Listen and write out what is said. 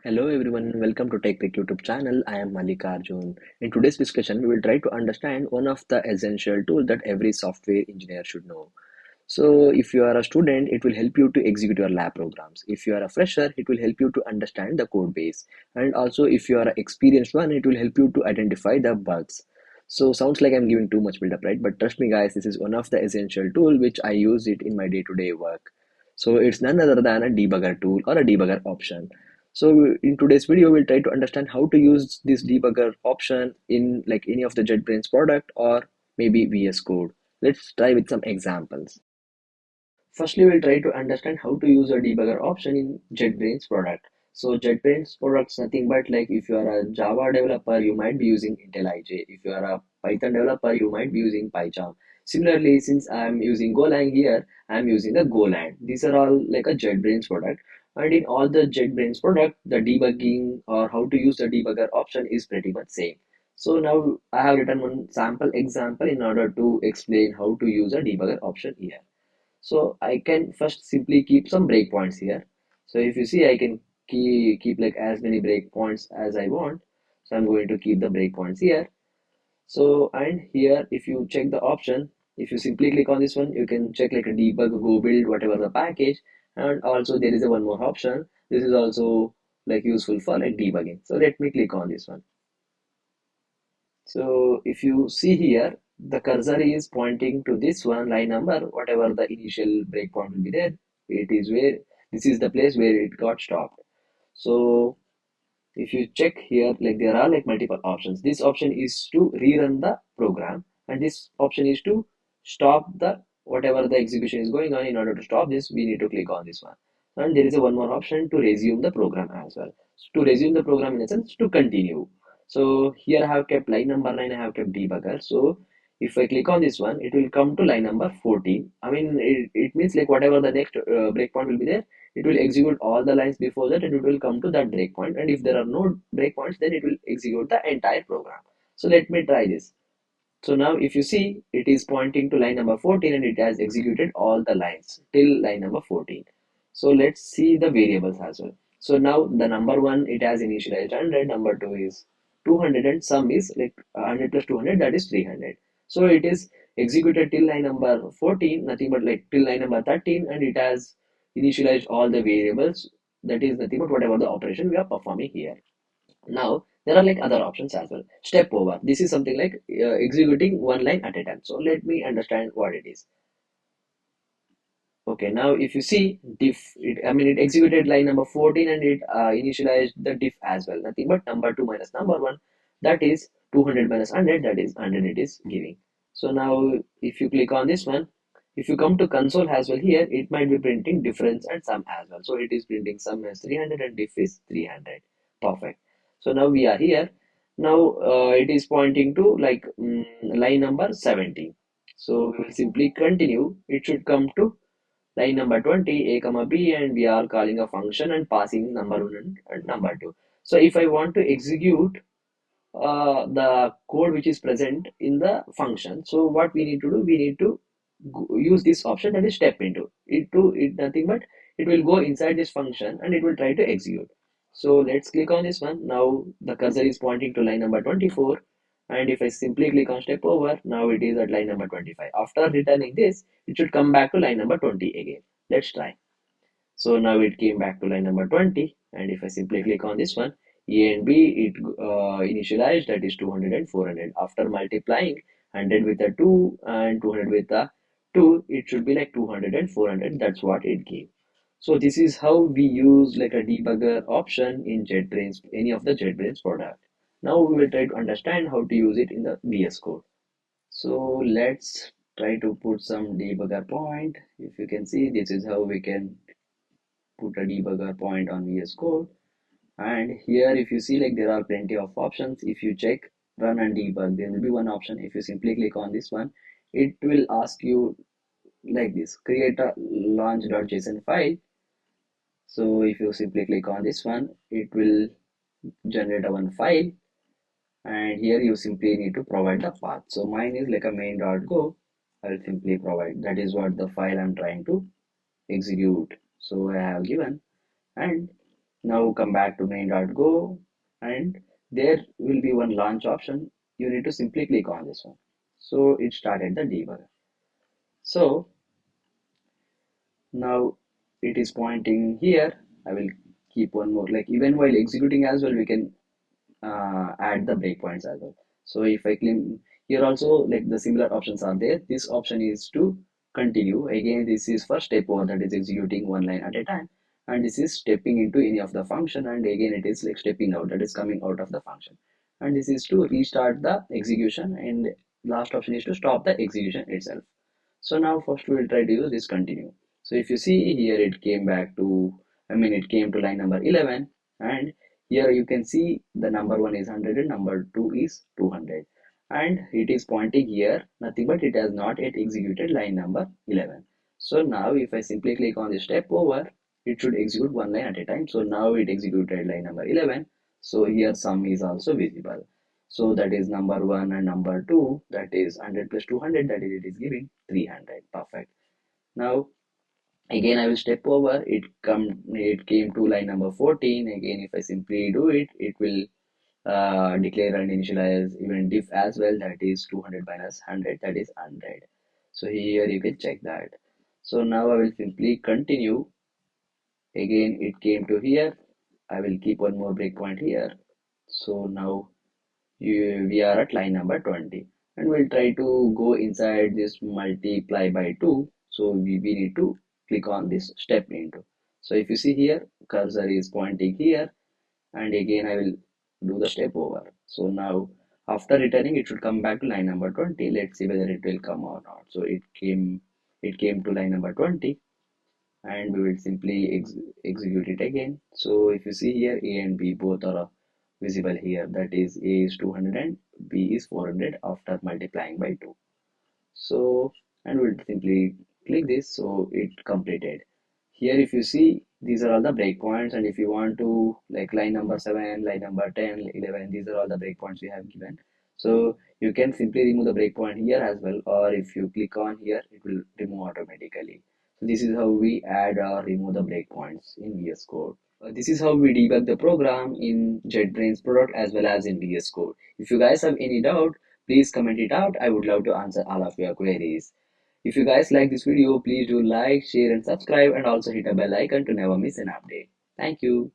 Hello everyone, welcome to TechBrick YouTube channel. I am Malik Arjun. In today's discussion, we will try to understand one of the essential tools that every software engineer should know. So, if you are a student, it will help you to execute your lab programs. If you are a fresher, it will help you to understand the code base. And also, if you are an experienced one, it will help you to identify the bugs. So, sounds like I'm giving too much build up, right? But trust me, guys, this is one of the essential tool which I use it in my day-to-day work. So, it's none other than a debugger tool or a debugger option. So in today's video, we'll try to understand how to use this debugger option in like any of the JetBrains product or maybe VS Code. Let's try with some examples. Firstly, we'll try to understand how to use a debugger option in JetBrains product. So JetBrains products nothing but like if you are a Java developer, you might be using IntelliJ. If you are a Python developer, you might be using PyCharm. Similarly, since I'm using Golang here, I'm using the Golang. These are all like a JetBrains product. And in all the JetBrains product, the debugging or how to use the debugger option is pretty much same. So now I have written one sample example in order to explain how to use a debugger option here. So I can first simply keep some breakpoints here. So if you see, I can keep like as many breakpoints as I want. So I'm going to keep the breakpoints here. So and here, if you check the option, if you simply click on this one, you can check like a debug, go build, whatever the package. And also there is a one more option. This is also like useful for like debugging. So let me click on this one. So if you see here, the cursor is pointing to this one line number, whatever the initial breakpoint will be there. It is where this is the place where it got stopped. So if you check here, like there are like multiple options. This option is to rerun the program, and this option is to stop the whatever the execution is going on. In order to stop this, we need to click on this one. And there is a one more option to resume the program as well. So to resume the program in a sense to continue. So here I have kept line number 9, I have kept debugger. So if I click on this one, it will come to line number 14. I mean, it means like whatever the next breakpoint will be there, it will execute all the lines before that and it will come to that breakpoint. And if there are no breakpoints, then it will execute the entire program. So let me try this. So now if you see, it is pointing to line number 14 and it has executed all the lines till line number 14. So let's see the variables as well. So now the number one, it has initialized 100, number two is 200 and sum is like 100 plus 200, that is 300. So it is executed till line number 14, nothing but like till line number 13, and it has initialized all the variables, that is nothing but whatever the operation we are performing here. Now there are like other options as well. Step over. This is something like executing one line at a time. So let me understand what it is. Okay, now if you see diff, I mean it executed line number 14 and it initialized the diff as well. Nothing but number 2 minus number 1, that is 200 minus 100, that is 100 it is giving. So now if you click on this one, if you come to console as well here, it might be printing difference and sum as well. So it is printing sum as 300 and diff is 300. Perfect. So now we are here. Now it is pointing to like line number 17. So we will simply continue. It should come to line number 20, a comma b, and we are calling a function and passing number 1 and number 2. So if I want to execute the code which is present in the function, so what we need to do, we need to use this option, that is step into it, to it nothing but it will go inside this function and it will try to execute. So let's click on this one. Now the cursor is pointing to line number 24, and if I simply click on step over, now it is at line number 25. After returning this, it should come back to line number 20 again. Let's try. So now it came back to line number 20, and if I simply click on this one, A and B, it initialized, that is 200 and 400. After multiplying 100 with a 2 and 200 with a 2, it should be like 200 and 400. That's what it gave. So this is how we use like a debugger option in JetBrains, any of the JetBrains product. Now we will try to understand how to use it in the VS Code. So let's try to put some debugger point. If you can see, this is how we can put a debugger point on VS Code. And here, if you see, like there are plenty of options. If you check run and debug, there will be one option. If you simply click on this one, it will ask you like this: create a launch.json file. So if you simply click on this one, it will generate a one file, and here you simply need to provide the path. So mine is like a main.go. I'll simply provide, that is what the file I'm trying to execute. So I have given, and Now come back to main.go, and there will be one launch option. You need to simply click on this one. So it started the debugger. So now it is pointing here. I will keep one more, like even while executing as well, we can add the breakpoints as well. So if I claim here also, like the similar options are there. This option is to continue. Again, this is for step over, that is executing one line at a time. And this is stepping into any of the function, and again it is like stepping out, that is coming out of the function. And this is to restart the execution, and last option is to stop the execution itself. So now first we will try to use this continue. So if you see here, it came back to, it came to line number 11, and here you can see the number 1 is 100 and number 2 is 200, and it is pointing here nothing but it has not yet executed line number 11. So now if I simply click on the step over, it should execute one line at a time. So now it executed line number 11. So here sum is also visible. So that is number 1 and number 2, that is 100 plus 200, that is it is giving 300. Perfect. Now again I will step over, it came to line number 14. Again if I simply do it, it will declare and initialize even diff as well, that is 200 minus 100, that is 100. So here you can check that. So now I will simply continue. Again it came to here, I will keep one more breakpoint here. So now we are at line number 20, and we'll try to go inside this multiply by 2. So we need to click on this step into. So if you see here, cursor is pointing here, and again I will do the step over. So now after returning, it should come back to line number 20. Let's see whether it will come or not. So it came to line number 20, and we will simply execute it again. So if you see here, A and B both are visible here, that is A is 200 and B is 400 after multiplying by 2. So, and we'll simply click this, so it completed. Here if you see, these are all the breakpoints, and if you want to, like line number 7, line number 10, 11, these are all the breakpoints we have given. So you can simply remove the breakpoint here as well, or if you click on here, it will remove automatically. So this is how we add or remove the breakpoints in VS Code. This is how we debug the program in JetBrains product as well as in VS Code. If you guys have any doubt, please comment it out. I would love to answer all of your queries. If you guys like this video, please do like, share and subscribe, and also hit a bell icon to never miss an update. Thank you.